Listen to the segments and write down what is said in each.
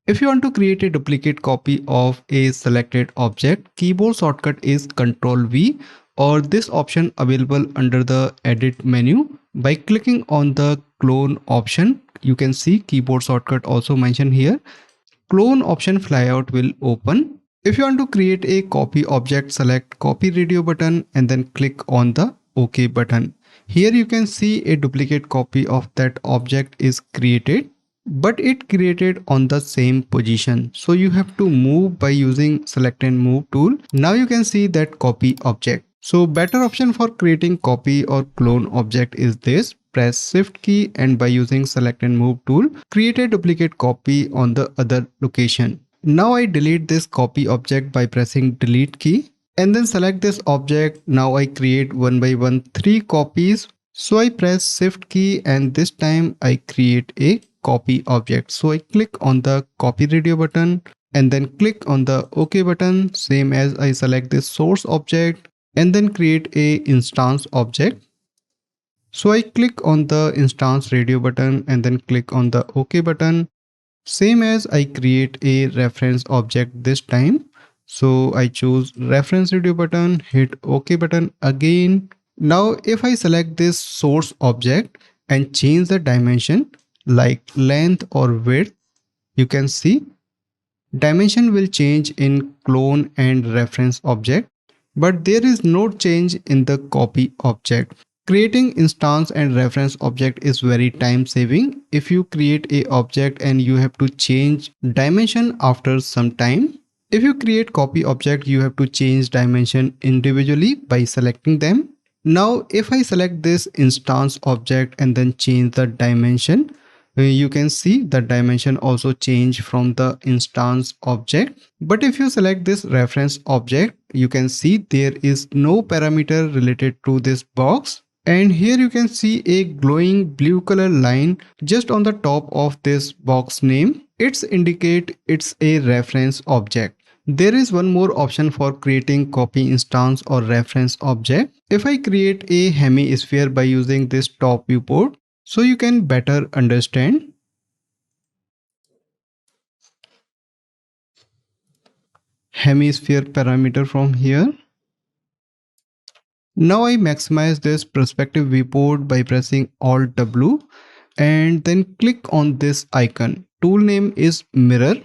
If you want to create a duplicate copy of a selected object, keyboard shortcut is Ctrl V, or this option available under the edit menu. By clicking on the clone option, you can see keyboard shortcut also mentioned here. Clone option flyout will open. If you want to create a copy object, select copy radio button and then click on the OK button. Here you can see a duplicate copy of that object is created, but it created on the same position. So you have to move by using select and move tool. Now you can see that copy object. So better option for creating copy or clone object is this. Press shift key and by using select and move tool, create a duplicate copy on the other location. Now I delete this copy object by pressing delete key and then select this object. Now I create one by one 3 copies. So I press shift key and this time I create a copy object. So I click on the copy radio button and then click on the OK button, same as I select this source object and then create a instance object. So I click on the instance radio button and then click on the OK button, same as I create a reference object this time. So I choose reference radio button, hit OK button again. Now if I select this source object and change the dimension like length or width, you can see dimension will change in clone and reference object, but there is no change in the copy object. Creating instance and reference object is very time saving. If you create a object and you have to change dimension after some time. If you create copy object, you have to change dimension individually by selecting them. Now if I select this instance object and then change the dimension, you can see the dimension also change from the instance object. But if you select this reference object, you can see there is no parameter related to this box. And here you can see a glowing blue color line just on the top of this box name. It's indicate it's a reference object. There is one more option for creating copy instance or reference object. If I create a hemisphere by using this top viewport, so you can better understand. Hemisphere parameter from here. Now I maximize this perspective viewport by pressing Alt W and then click on this icon. Tool name is mirror.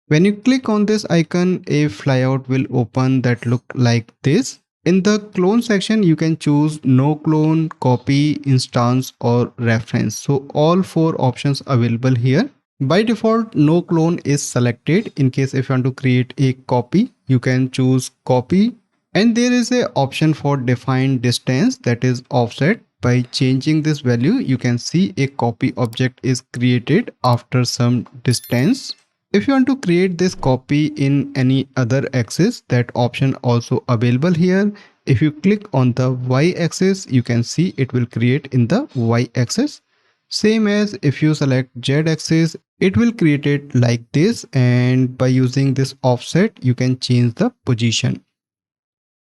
When you click on this icon, a flyout will open that look like this. In the clone section, you can choose no clone, copy, instance or reference. So all 4 options available here. By default, no clone is selected. In case if you want to create a copy, you can choose copy. And there is a option for define distance, that is offset. By changing this value, you can see a copy object is created after some distance. If you want to create this copy in any other axis, that option also available here. If you click on the Y axis, you can see it will create in the Y axis. Same as if you select Z axis, it will create it like this, and by using this offset, you can change the position.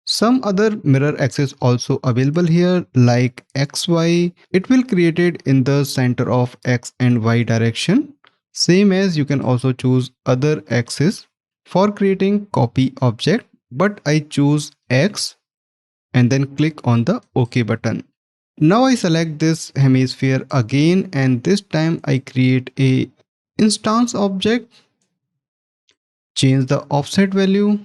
Some other mirror axis also available here like XY. It will create it in the center of X and Y direction. Same as you can also choose other axis for creating copy object, but I choose X and then click on the OK button. Now I select this hemisphere again and this time I create a instance object, change the offset value,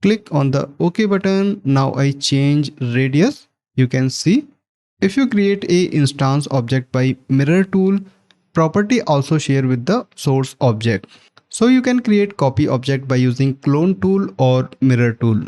click on the OK button. Now I change radius. You can see if you create a instance object by mirror tool, property also share with the source object. So you can create copy object by using clone tool or mirror tool.